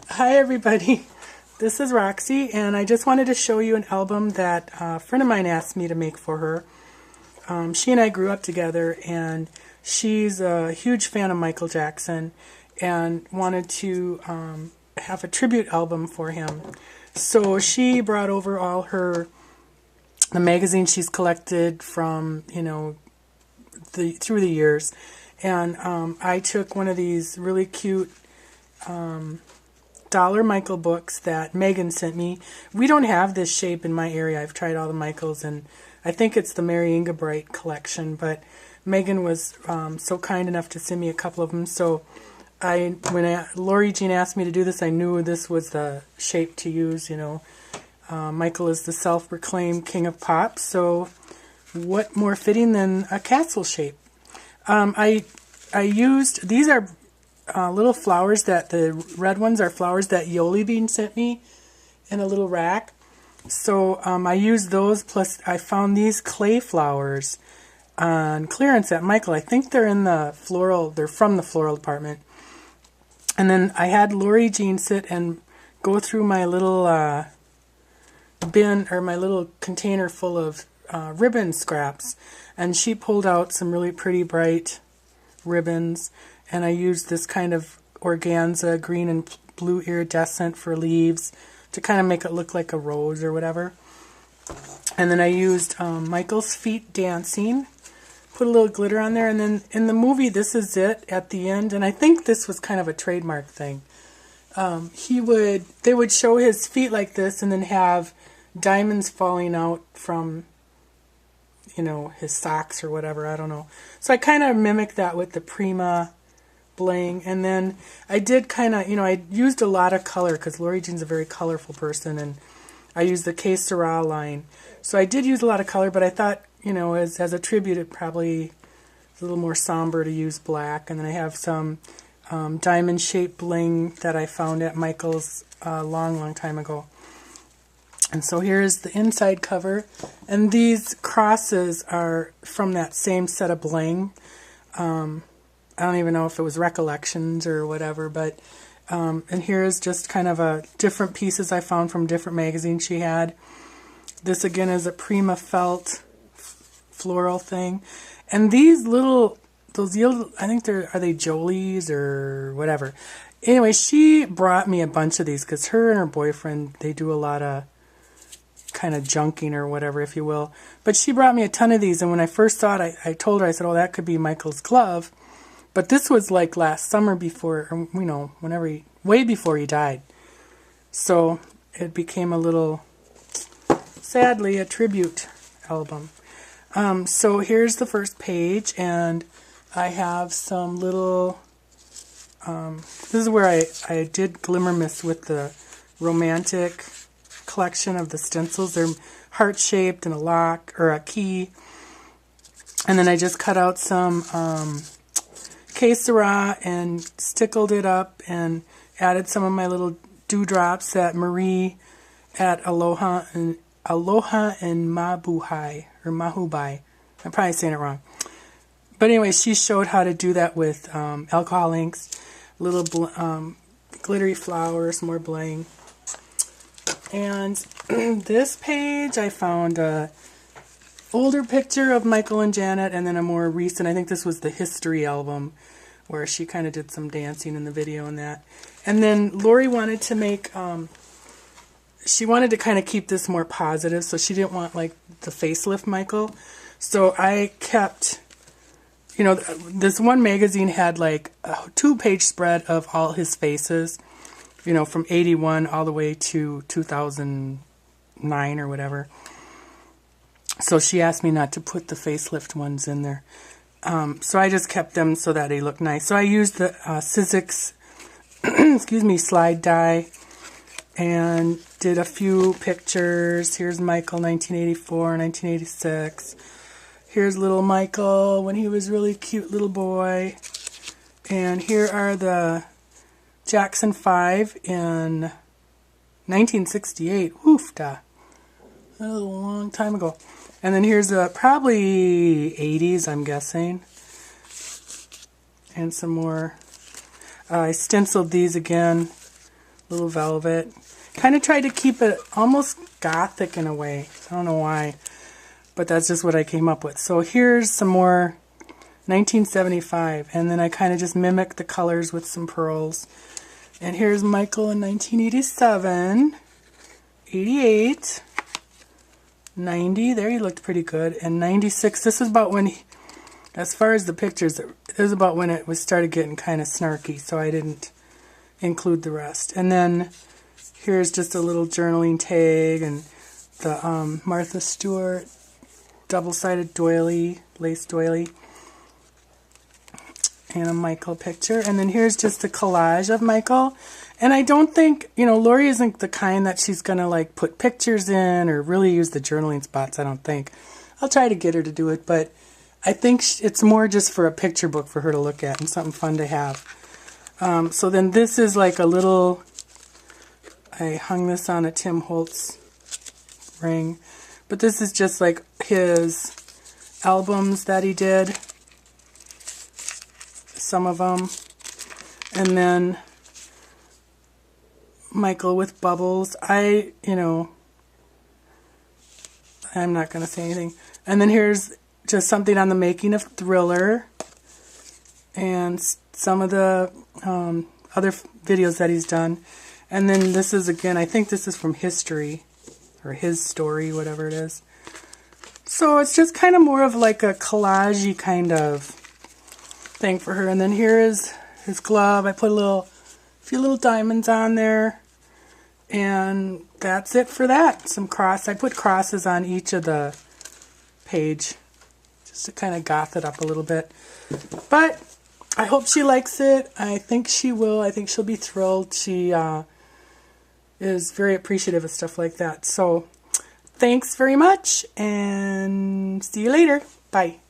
Hi everybody, this is Roxy, and I just wanted to show you an album that a friend of mine asked me to make for her. She and I grew up together, and she's a huge fan of Michael Jackson and wanted to have a tribute album for him. So she brought over all the magazines she's collected from, through the years. And I took one of these really cute dollar Michael books that Megan sent me. We don't have this shape in my area. I've tried all the Michaels, and I think it's the Mary Ingebrigt collection, but Megan was so kind enough to send me a couple of them. So when Lori Jean asked me to do this, I knew this was the shape to use. Michael is the self-proclaimed king of pop, so what more fitting than a castle shape? I used, these are little flowers, that the red ones are flowers that Yoli Bean sent me in a little rack. So I used those, plus I found these clay flowers on clearance at Michael. I think they're in the floral, they're from the floral department. And then I had Lori Jean sit and go through my little bin, or my little container full of ribbon scraps, and she pulled out some really pretty bright ribbons, and I used this kind of organza green and blue iridescent for leaves to kind of make it look like a rose or whatever. And then I used Michael's Feet Dancing, put a little glitter on there, and then in the movie This Is It at the end, and I think this was kind of a trademark thing, they would show his feet like this and then have diamonds falling out from his socks or whatever, I don't know. So I kind of mimicked that with the Prima bling, and then I did kind of, I used a lot of color because Lori Jean's a very colorful person, and I used the Sara line. So I did use a lot of color, but I thought, as a tribute, it probably is a little more somber to use black. And then I have some diamond-shaped bling that I found at Michael's a long time ago. And so here's the inside cover, and these crosses are from that same set of bling. I don't even know if it was Recollections or whatever, but and here's just kind of different pieces I found from different magazines she had. This again is a Prima felt floral thing, and these those yellow, I think are they Jolies or whatever. Anyway, she brought me a bunch of these because her and her boyfriend, they do a lot of kind of junking or whatever, if you will. But she brought me a ton of these, and when I first saw it, I told her, I said, oh, that could be Michael's glove. But this was like last summer before, or, way before he died. So it became sadly, a tribute album. So here's the first page, and I have some little, this is where I did Glimmer Mist with the romantic collection of the stencils. They're heart-shaped and a lock, or a key. And then I just cut out some Sara and stickled it up and added some of my little dewdrops that Marie at Aloha and Mabuhay, or Mahubai. I'm probably saying it wrong. But anyway, she showed how to do that with alcohol inks, little glittery flowers, more bling. And this page, I found a older picture of Michael and Janet, and then a more recent, I think this was the history album, where she kind of did some dancing in the video and that. And then Lori wanted to make, she wanted to kind of keep this more positive, so she didn't want like the facelift Michael. So I kept, this one magazine had like a 2-page spread of all his faces, from 81 all the way to 2009 or whatever. So she asked me not to put the facelift ones in there. So I just kept them so that they look nice. So I used the Sizzix, slide die, and did a few pictures. Here's Michael 1984, 1986. Here's little Michael when he was really cute little boy. And here are the Jackson 5 in 1968. Woofda. A long time ago. And then here's probably 80s, I'm guessing. And some more. I stenciled these again, little velvet. Kind of tried to keep it almost gothic in a way. I don't know why, but that's just what I came up with. So here's some more 1975, and then I kind of just mimicked the colors with some pearls. And here's Michael in 1987, 88, 90, there he looked pretty good, and 96, this is about when he, as far as the pictures, it was about when it was started getting kind of snarky, so I didn't include the rest. And then here's just a little journaling tag, and the Martha Stewart double-sided doily, lace doily, and a Michael picture. And then here's just a collage of Michael. And I don't think, you know, Lori isn't the kind that she's going to like put pictures in or really use the journaling spots, I don't think. I'll try to get her to do it, but I think it's more just for a picture book for her to look at and something fun to have. So then this is like a little, I hung this on a Tim Holtz ring, but this is just like his albums that he did, some of them, and then Michael with bubbles. I'm not going to say anything. And then here's just something on the making of Thriller and some of the other videos that he's done. And then this is, again, I think this is from History, or His Story, whatever it is. So it's just kind of more of like a collage-y kind of thing for her. And then here is his glove. I put a few little diamonds on there. And that's it for that. I put crosses on each of the page just to kind of goth it up a little bit. But I hope she likes it. I think she will. I think she'll be thrilled. She is very appreciative of stuff like that. So thanks very much, and see you later. Bye.